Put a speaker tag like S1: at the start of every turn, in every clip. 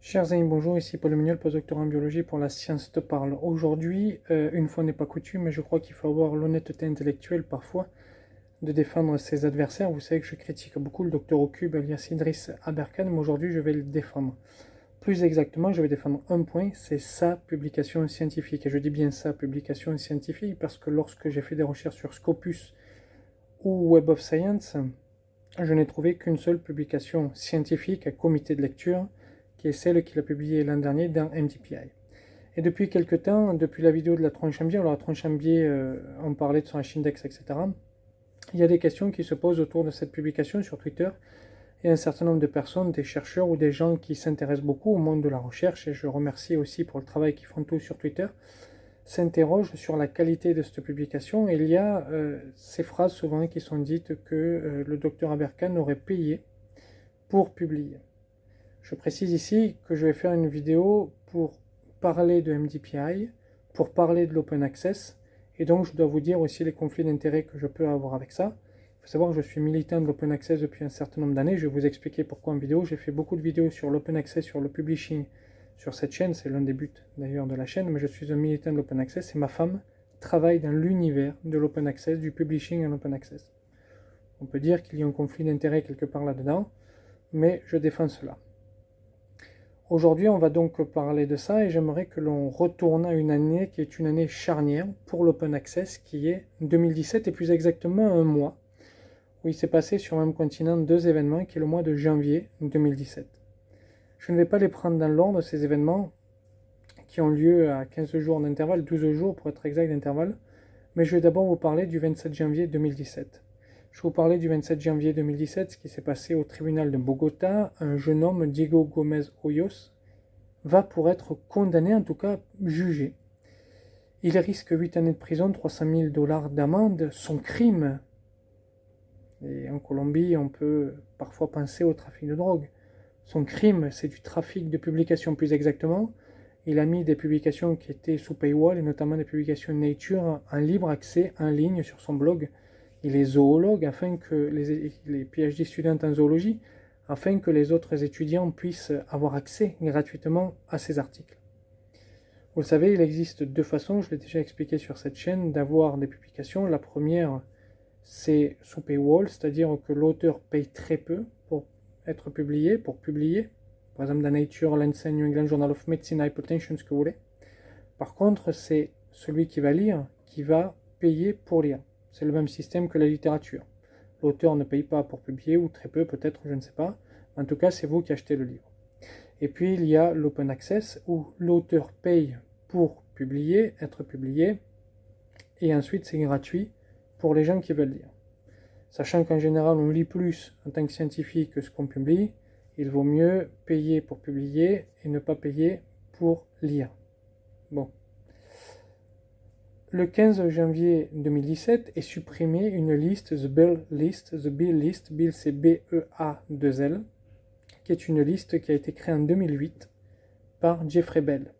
S1: Chers amis, bonjour, ici Paul Mignol, postdoctorat en biologie pour La Science te parle. Aujourd'hui, une fois n'est pas coutume, mais je crois qu'il faut avoir l'honnêteté intellectuelle parfois de défendre ses adversaires. Vous savez que je critique beaucoup le docteur Ocube, alias Idriss Aberkan, mais aujourd'hui je vais le défendre. Plus exactement, je vais défendre un point, c'est sa publication scientifique. Et je dis bien sa publication scientifique parce que lorsque j'ai fait des recherches sur Scopus ou Web of Science, je n'ai trouvé qu'une seule publication scientifique à comité de lecture, qui est celle qu'il a publiée l'an dernier dans MDPI. Et depuis quelques temps, depuis la vidéo de la tronche en biais, alors la tronche en biais, on parlait de son H-index, etc., il y a des questions qui se posent autour de cette publication sur Twitter, et un certain nombre de personnes, des chercheurs ou des gens qui s'intéressent beaucoup au monde de la recherche, et je remercie aussi pour le travail qu'ils font tous sur Twitter, s'interrogent sur la qualité de cette publication. Et il y a ces phrases souvent qui sont dites que le docteur Aberkan aurait payé pour publier. Je précise ici que je vais faire une vidéo pour parler de MDPI, pour parler de l'open access, et donc je dois vous dire aussi les conflits d'intérêts que je peux avoir avec ça. Il faut savoir que je suis militant de l'open access depuis un certain nombre d'années, je vais vous expliquer pourquoi en vidéo. J'ai fait beaucoup de vidéos sur l'open access, sur le publishing, sur cette chaîne, c'est l'un des buts d'ailleurs de la chaîne, mais je suis un militant de l'open access et ma femme travaille dans l'univers de l'open access, du publishing en open access. On peut dire qu'il y a un conflit d'intérêts quelque part là-dedans, mais je défends cela. Aujourd'hui, on va donc parler de ça et j'aimerais que l'on retourne à une année qui est une année charnière pour l'open access, qui est 2017 et plus exactement un mois, où il s'est passé sur le même continent deux événements, qui est le mois de janvier 2017. Je ne vais pas les prendre dans l'ordre, ces événements, qui ont lieu à 15 jours d'intervalle, 12 jours pour être exact d'intervalle, mais je vais d'abord vous parler du 27 janvier 2017. Je vais vous parler du 27 janvier 2017, ce qui s'est passé au tribunal de Bogota. Un jeune homme, Diego Gomez Hoyos, va pour être condamné, en tout cas jugé. Il risque 8 années de prison, 300 000 dollars d'amende. Son crime, et en Colombie on peut parfois penser au trafic de drogue, son crime c'est du trafic de publications plus exactement. Il a mis des publications qui étaient sous paywall, et notamment des publications Nature en libre accès en ligne sur son blog. Il est zoologue, afin que les PhD students en zoologie, afin que les autres étudiants puissent avoir accès gratuitement à ces articles. Vous le savez, il existe deux façons, je l'ai déjà expliqué sur cette chaîne, d'avoir des publications. La première, c'est sous paywall, c'est-à-dire que l'auteur paye très peu pour être publié, pour publier. Par exemple, dans Nature, Lancet, New England Journal of Medicine, Hypertension, ce que vous voulez. Par contre, c'est celui qui va lire qui va payer pour lire. C'est le même système que la littérature. L'auteur ne paye pas pour publier, ou très peu peut-être, je ne sais pas. En tout cas, c'est vous qui achetez le livre. Et puis, il y a l'open access, où l'auteur paye pour publier, être publié, et ensuite c'est gratuit pour les gens qui veulent lire. Sachant qu'en général, on lit plus en tant que scientifique que ce qu'on publie, il vaut mieux payer pour publier et ne pas payer pour lire. Bon. Le 15 janvier 2017 est supprimée une liste, The Beall List, Beall c'est B-E-A-2-L, qui est une liste qui a été créée en 2008 par Jeffrey Bell.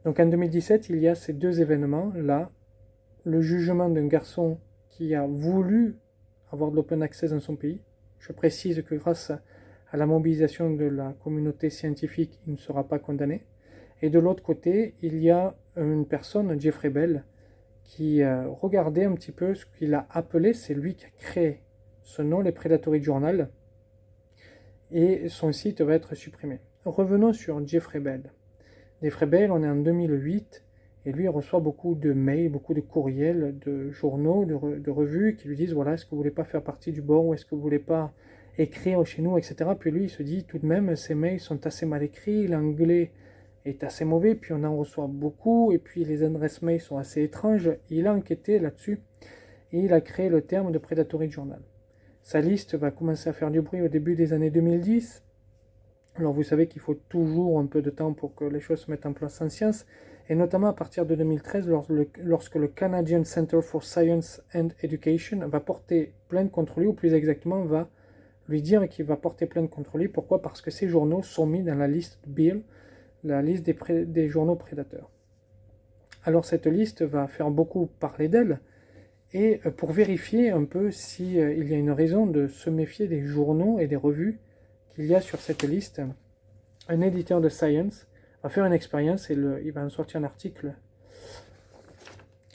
S1: Donc en 2017, il y a ces deux événements-là, le jugement d'un garçon qui a voulu avoir de l'open access dans son pays. Je précise que grâce à la mobilisation de la communauté scientifique, il ne sera pas condamné. Et de l'autre côté, il y a une personne, Jeffrey Bell, qui regardait un petit peu ce qu'il a appelé, c'est lui qui a créé ce nom, les Predatory Journal, et son site va être supprimé. Revenons sur Jeffrey Bell. Jeffrey Bell, on est en 2008, et lui il reçoit beaucoup de mails, beaucoup de courriels, de journaux, de revues qui lui disent voilà, est-ce que vous voulez pas faire partie du board, ou est-ce que vous voulez pas écrire chez nous, etc. Puis lui il se dit tout de même, ces mails sont assez mal écrits, l'anglais est assez mauvais, puis on en reçoit beaucoup, et puis les adresses mail sont assez étranges. Il a enquêté là-dessus, et il a créé le terme de Predatory Journal. Sa liste va commencer à faire du bruit au début des années 2010. Alors vous savez qu'il faut toujours un peu de temps pour que les choses se mettent en place en science, et notamment à partir de 2013, lorsque le Canadian Center for Science and Education va porter plainte contre lui, ou plus exactement va lui dire qu'il va porter plainte contre lui. Pourquoi? Parce que ces journaux sont mis dans la liste Beall, la liste des journaux prédateurs. Alors cette liste va faire beaucoup parler d'elle, et pour vérifier un peu s'il y a une raison de se méfier des journaux et des revues qu'il y a sur cette liste, un éditeur de Science va faire une expérience et il va en sortir un article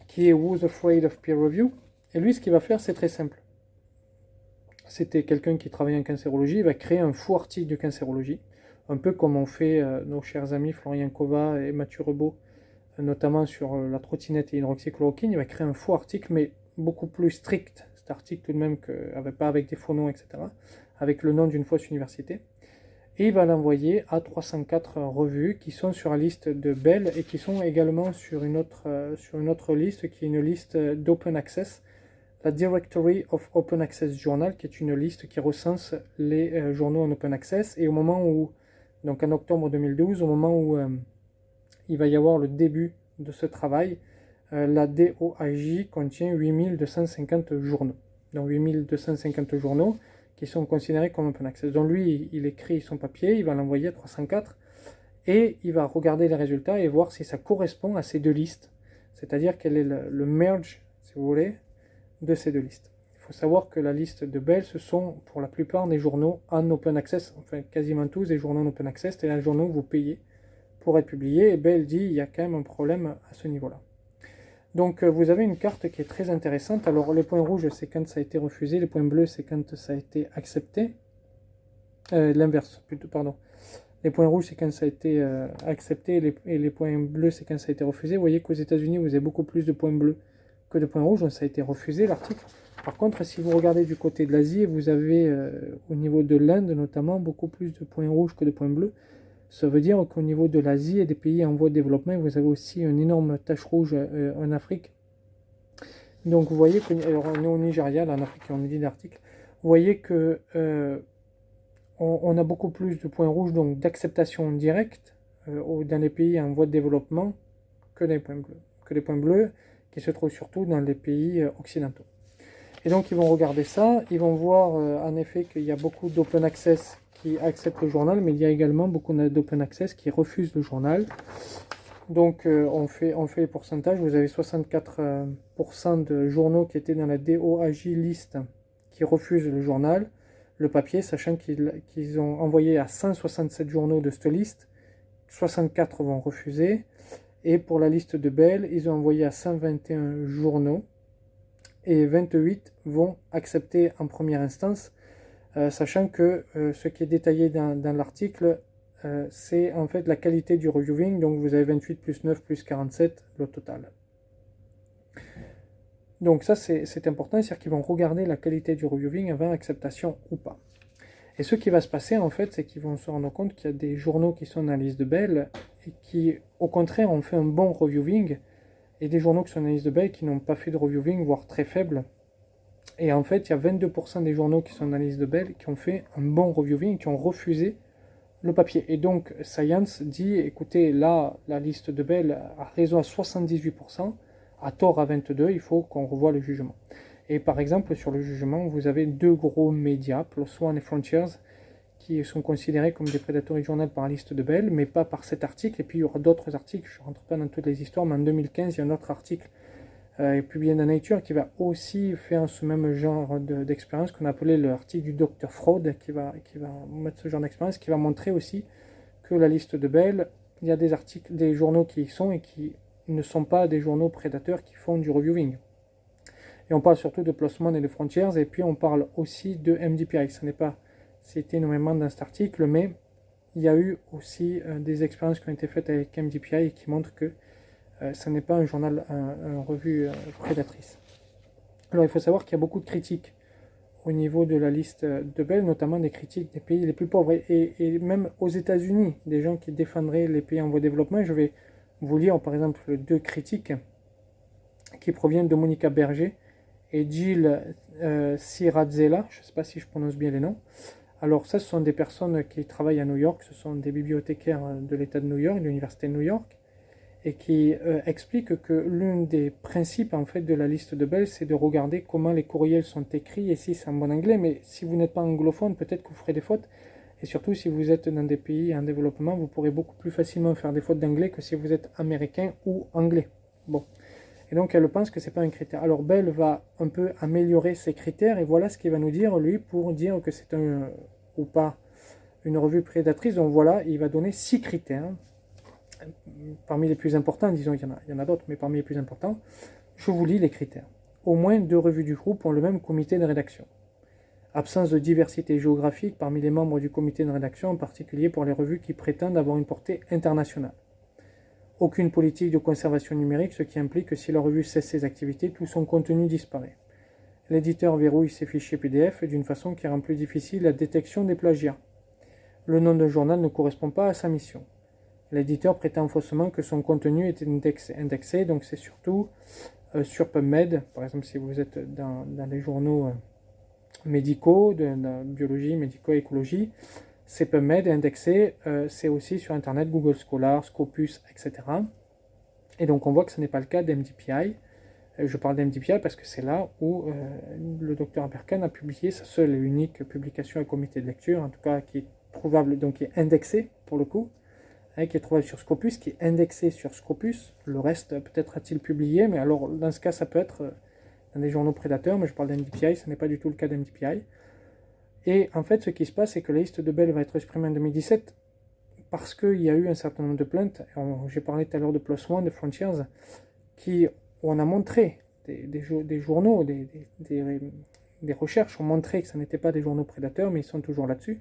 S1: qui est Who's Afraid of Peer Review. Et lui, ce qu'il va faire, c'est très simple. C'était quelqu'un qui travaillait en cancérologie, il va créer un faux article de cancérologie, un peu comme ont fait nos chers amis Florian Kova et Mathieu Rebaud, notamment sur la trottinette et l'hydroxychloroquine. Il va créer un faux article, mais beaucoup plus strict, cet article tout de même, pas avec des faux noms, etc., avec le nom d'une fausse université. Et il va l'envoyer à 304 revues qui sont sur la liste de Bell et qui sont également sur une autre liste qui est une liste d'Open Access, la Directory of Open Access Journal, qui est une liste qui recense les journaux en Open Access. Et au moment où, donc en octobre 2012, au moment où il va y avoir le début de ce travail, la DOAJ contient 8250 journaux. Donc 8250 journaux qui sont considérés comme Open Access. Donc lui, il écrit son papier, il va l'envoyer à 304 et il va regarder les résultats et voir si ça correspond à ces deux listes. C'est-à-dire quel est le merge, si vous voulez, de ces deux listes. Il faut savoir que la liste de Bell, ce sont pour la plupart des journaux en Open Access, enfin quasiment tous des journaux en Open Access, c'est un journaux que vous payez pour être publié, et Bell dit il y a quand même un problème à ce niveau-là. Donc vous avez une carte qui est très intéressante. Alors les points rouges, c'est quand ça a été refusé, les points bleus, c'est quand ça a été accepté. L'inverse, plutôt, pardon. Les points rouges, c'est quand ça a été accepté, et les points bleus, c'est quand ça a été refusé. Vous voyez qu'aux États-Unis, vous avez beaucoup plus de points bleus que de points rouges, donc ça a été refusé l'article. Par contre, si vous regardez du côté de l'Asie, vous avez au niveau de l'Inde notamment beaucoup plus de points rouges que de points bleus. Ça veut dire qu'au niveau de l'Asie et des pays en voie de développement, vous avez aussi une énorme tache rouge en Afrique. Donc vous voyez que, alors on est au Nigeria, là, en Afrique, on dit l'article, vous voyez que on a beaucoup plus de points rouges, donc d'acceptation directe dans les pays en voie de développement que des points bleus. Que les points bleus qui se trouvent surtout dans les pays occidentaux. Et donc ils vont regarder ça, ils vont voir en effet qu'il y a beaucoup d'open access qui acceptent le journal, mais il y a également beaucoup d'open access qui refusent le journal. Donc on fait les pourcentages, vous avez 64% de journaux qui étaient dans la DOAJ liste qui refusent le journal, le papier, sachant qu'ils ont envoyé à 167 journaux de cette liste, 64 vont refuser. Et pour la liste de Bell, ils ont envoyé à 121 journaux et 28 vont accepter en première instance, sachant que ce qui est détaillé dans l'article, c'est en fait la qualité du reviewing, donc vous avez 28 plus 9 plus 47, le total. Donc ça c'est important, c'est-à-dire qu'ils vont regarder la qualité du reviewing avant acceptation ou pas. Et ce qui va se passer en fait, c'est qu'ils vont se rendre compte qu'il y a des journaux qui sont dans la liste de Bell et qui au contraire ont fait un bon reviewing, et des journaux qui sont dans la liste de Bell qui n'ont pas fait de reviewing, voire très faible. Et en fait, il y a 22% des journaux qui sont dans la liste de Bell qui ont fait un bon reviewing, qui ont refusé le papier. Et donc Science dit, écoutez, là, la liste de Bell a raison à 78%, à tort à 22%, il faut qu'on revoie le jugement. Et par exemple, sur le jugement, vous avez deux gros médias, PLOS ONE et Frontiers, qui sont considérés comme des predatory journal par la liste de Bell, mais pas par cet article. Et puis il y aura d'autres articles, je ne rentre pas dans toutes les histoires, mais en 2015, il y a un autre article publié dans Nature qui va aussi faire ce même genre d'expérience qu'on appelait l'article du Dr Fraud, qui va mettre ce genre d'expérience, qui va montrer aussi que la liste de Bell, il y a des articles, des journaux qui y sont et qui ne sont pas des journaux prédateurs qui font du reviewing. Et on parle surtout de PLOS ONE et de Frontiers, et puis on parle aussi de MDPI. Ce n'est pas cité énormément dans cet article, mais il y a eu aussi des expériences qui ont été faites avec MDPI et qui montrent que ce n'est pas un journal, une revue prédatrice. Alors il faut savoir qu'il y a beaucoup de critiques au niveau de la liste de Bell, notamment des critiques des pays les plus pauvres, et même aux États-Unis, des gens qui défendraient les pays en voie de développement. Et je vais vous lire par exemple deux critiques qui proviennent de Monica Berger et Jill Sirazzella, je ne sais pas si je prononce bien les noms. Alors ça, ce sont des personnes qui travaillent à New York, ce sont des bibliothécaires de l'État de New York, de l'Université de New York, et qui expliquent que l'un des principes en fait de la liste de Bell, c'est de regarder comment les courriels sont écrits, et si c'est en bon anglais, mais si vous n'êtes pas anglophone, peut-être que vous ferez des fautes, et surtout si vous êtes dans des pays en développement, vous pourrez beaucoup plus facilement faire des fautes d'anglais que si vous êtes américain ou anglais. Bon. Et donc elle pense que ce n'est pas un critère. Alors Bell va un peu améliorer ses critères, et voilà ce qu'il va nous dire lui pour dire que c'est un ou pas une revue prédatrice. Donc voilà, il va donner 6 critères. Parmi les plus importants, disons, il y en a d'autres, mais parmi les plus importants, je vous lis les critères. Au moins 2 revues du groupe ont le même comité de rédaction. Absence de diversité géographique parmi les membres du comité de rédaction, en particulier pour les revues qui prétendent avoir une portée internationale. Aucune politique de conservation numérique, ce qui implique que si la revue cesse ses activités, tout son contenu disparaît. L'éditeur verrouille ses fichiers PDF d'une façon qui rend plus difficile la détection des plagiats. Le nom d'un journal ne correspond pas à sa mission. L'éditeur prétend faussement que son contenu est indexé, donc c'est surtout sur PubMed, par exemple si vous êtes dans les journaux médicaux, de biologie, médico-écologie, c'est PubMed indexé, c'est aussi sur Internet, Google Scholar, Scopus, etc. Et donc on voit que ce n'est pas le cas d'MDPI. Je parle d'MDPI parce que c'est là où le docteur Aberkan a publié sa seule et unique publication à comité de lecture, en tout cas qui est trouvable, donc qui est indexée pour le coup, qui est trouvable sur Scopus, qui est indexé sur Scopus. Le reste, peut-être a-t-il publié, mais alors dans ce cas, ça peut être dans des journaux prédateurs, mais je parle d'MDPI, ce n'est pas du tout le cas d'MDPI. Et en fait, ce qui se passe, c'est que la liste de Bell va être exprimée en 2017 parce qu'il y a eu un certain nombre de plaintes. J'ai parlé tout à l'heure de PLOS ONE, de Frontiers, qui on a montré, des journaux, des recherches ont montré que ce n'était pas des journaux prédateurs, mais ils sont toujours là-dessus.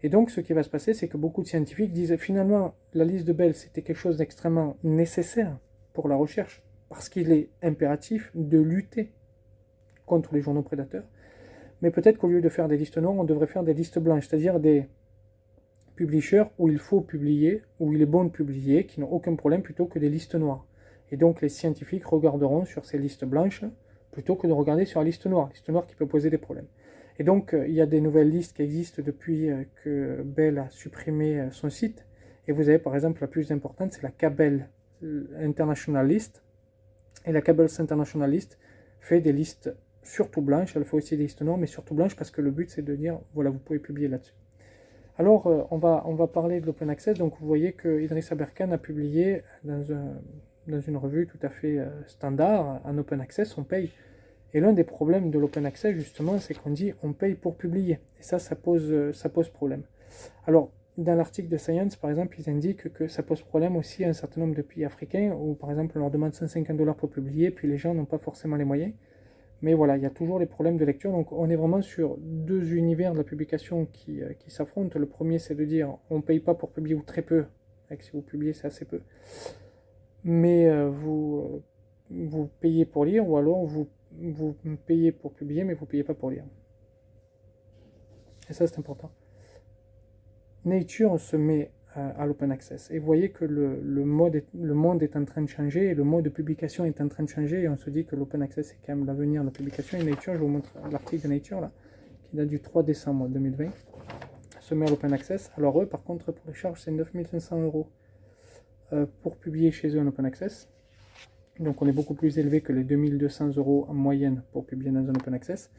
S1: Et donc, ce qui va se passer, c'est que beaucoup de scientifiques disent finalement, la liste de Bell, c'était quelque chose d'extrêmement nécessaire pour la recherche, parce qu'il est impératif de lutter contre les journaux prédateurs. Mais peut-être qu'au lieu de faire des listes noires, on devrait faire des listes blanches, c'est-à-dire des publishers où il faut publier, où il est bon de publier, qui n'ont aucun problème, plutôt que des listes noires. Et donc, les scientifiques regarderont sur ces listes blanches plutôt que de regarder sur la liste noire qui peut poser des problèmes. Et donc, il y a des nouvelles listes qui existent depuis que Bell a supprimé son site. Et vous avez par exemple la plus importante, c'est la Cabell International List. Et la Cabell International List fait des listes surtout blanches. Elle fait aussi des listes noires, mais surtout blanches parce que le but c'est de dire, voilà, vous pouvez publier là-dessus. Alors, on va parler de l'open access. Donc, vous voyez que Idriss Aberkan a publié dans une revue tout à fait standard, en open access, on paye. Et l'un des problèmes de l'open access, justement, c'est qu'on dit on paye pour publier. Et ça pose problème. Alors, dans l'article de Science, par exemple, ils indiquent que ça pose problème aussi à un certain nombre de pays africains, où, par exemple, on leur demande 150 $ pour publier, puis les gens n'ont pas forcément les moyens. Mais voilà, il y a toujours les problèmes de lecture. Donc, on est vraiment sur deux univers de la publication qui s'affrontent. Le premier, c'est de dire on ne paye pas pour publier, ou très peu. Et que si vous publiez, c'est assez peu. Mais vous payez pour lire, ou alors vous payez pour publier, mais vous ne payez pas pour lire. Et ça, c'est important. Nature se met à l'open access. Et vous voyez que le monde est en train de changer, et le mode de publication est en train de changer, et on se dit que l'open access est quand même l'avenir de la publication. Et Nature, je vous montre l'article de Nature, là, qui date du 3 décembre 2020, se met à l'open access. Alors eux, par contre, pour les charges, c'est 9500 € pour publier chez eux en open access. Donc on est beaucoup plus élevé que les 2200 € en moyenne pour publier dans un open access.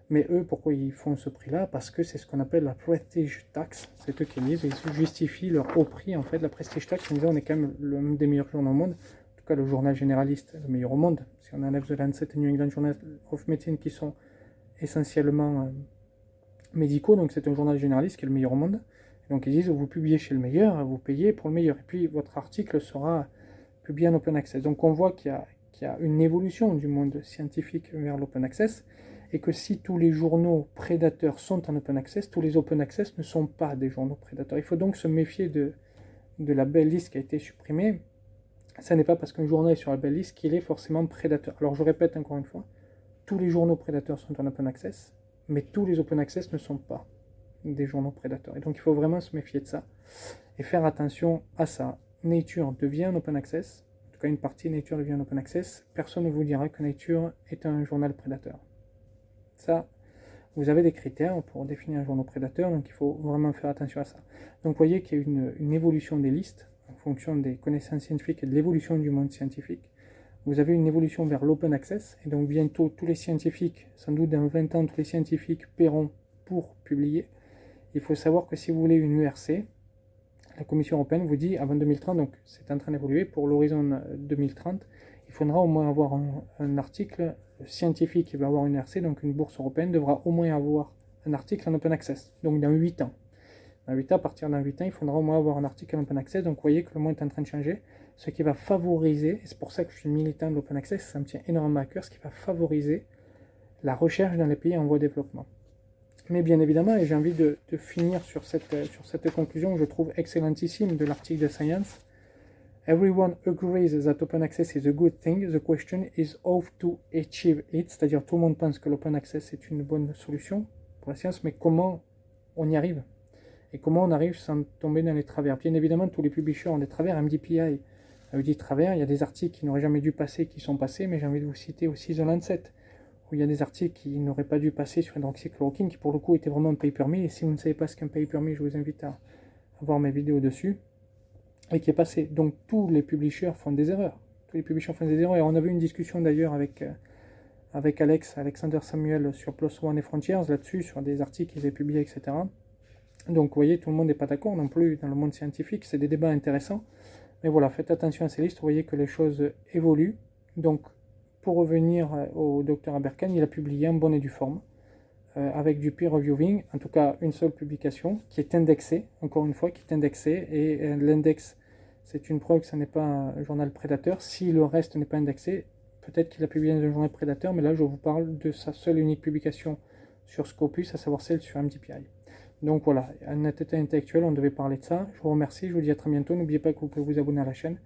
S1: Mais eux, pourquoi ils font ce prix-là? Parce que c'est ce qu'on appelle la prestige tax. C'est eux qui disent, ils justifient leur haut prix. En fait, la prestige tax, on est quand même l'un des meilleurs journaux au monde. En tout cas, le journal généraliste, le meilleur au monde. Si on enlève The Lancet et New England Journal of Medicine, qui sont essentiellement médicaux, donc c'est un journal généraliste qui est le meilleur au monde. Et donc ils disent, vous publiez chez le meilleur, vous payez pour le meilleur. Et puis votre article sera publié en open access. Donc on voit qu'il y a une évolution du monde scientifique vers l'open access, et que si tous les journaux prédateurs sont en open access, tous les open access ne sont pas des journaux prédateurs. Il faut donc se méfier de la belle liste qui a été supprimée. Ça n'est pas parce qu'un journal est sur la belle liste qu'il est forcément prédateur. Alors je répète encore une fois, tous les journaux prédateurs sont en open access, mais tous les open access ne sont pas des journaux prédateurs. Et donc il faut vraiment se méfier de ça et faire attention à ça. Nature devient un open access, en tout cas une partie de Nature devient un open access, personne ne vous dira que Nature est un journal prédateur. Ça, vous avez des critères pour définir un journal prédateur, donc il faut vraiment faire attention à ça. Donc vous voyez qu'il y a une évolution des listes en fonction des connaissances scientifiques et de l'évolution du monde scientifique. Vous avez une évolution vers l'open access, et donc bientôt tous les scientifiques, sans doute dans 20 ans, tous les scientifiques paieront pour publier. Il faut savoir que si vous voulez une ERC, la Commission européenne vous dit avant 2030, donc c'est en train d'évoluer, pour l'horizon 2030, il faudra au moins avoir un article scientifique qui va avoir une ERC, donc une bourse européenne devra au moins avoir un article en open access, donc dans 8 ans. Dans 8 ans, à partir d'un 8 ans, il faudra au moins avoir un article en open access. Donc vous voyez que le monde est en train de changer, ce qui va favoriser, et c'est pour ça que je suis militant de l'open access, ça me tient énormément à cœur, ce qui va favoriser la recherche dans les pays en voie de développement. Mais bien évidemment, et j'ai envie de finir sur cette conclusion que je trouve excellentissime de l'article de Science. Everyone agrees that open access is a good thing. The question is how to achieve it. C'est-à-dire tout le monde pense que l'open access est une bonne solution pour la science, mais comment on y arrive? Et comment on arrive sans tomber dans les travers? Bien évidemment, tous les publishers ont des travers. MDPI a eu des travers. Il y a des articles qui n'auraient jamais dû passer, qui sont passés, mais j'ai envie de vous citer aussi The Lancet, où il y a des articles qui n'auraient pas dû passer sur hydroxychloroquine, qui pour le coup était vraiment un paper me. Et si vous ne savez pas ce qu'un paper me, je vous invite à voir mes vidéos dessus. Et qui est passé. Donc tous les publishers font des erreurs. Tous les publishers font des erreurs. Et on avait une discussion d'ailleurs avec Alexander Samuel sur PLOS ONE et Frontiers là-dessus, sur des articles qu'ils avaient publiés, etc. Donc vous voyez, tout le monde n'est pas d'accord non plus dans le monde scientifique. C'est des débats intéressants. Mais voilà, faites attention à ces listes. Vous voyez que les choses évoluent. Donc pour revenir au docteur Aberkan, il a publié en bonne et due forme, avec du peer reviewing, en tout cas une seule publication qui est indexée, encore une fois, qui est indexée, et l'index, c'est une preuve que ce n'est pas un journal prédateur. Si le reste n'est pas indexé, peut-être qu'il a publié dans un journal prédateur, mais là je vous parle de sa seule et unique publication sur Scopus, à savoir celle sur MDPI. Donc voilà, en honnêteté intellectuelle, on devait parler de ça. Je vous remercie, je vous dis à très bientôt. N'oubliez pas que vous pouvez vous abonner à la chaîne,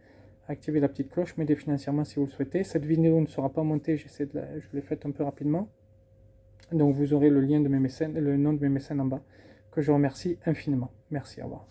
S1: activer la petite cloche, m'aider financièrement si vous le souhaitez. Cette vidéo ne sera pas montée, je l'ai faite un peu rapidement. Donc vous aurez le lien de mes mécènes, le nom de mes mécènes en bas, que je remercie infiniment. Merci, au revoir.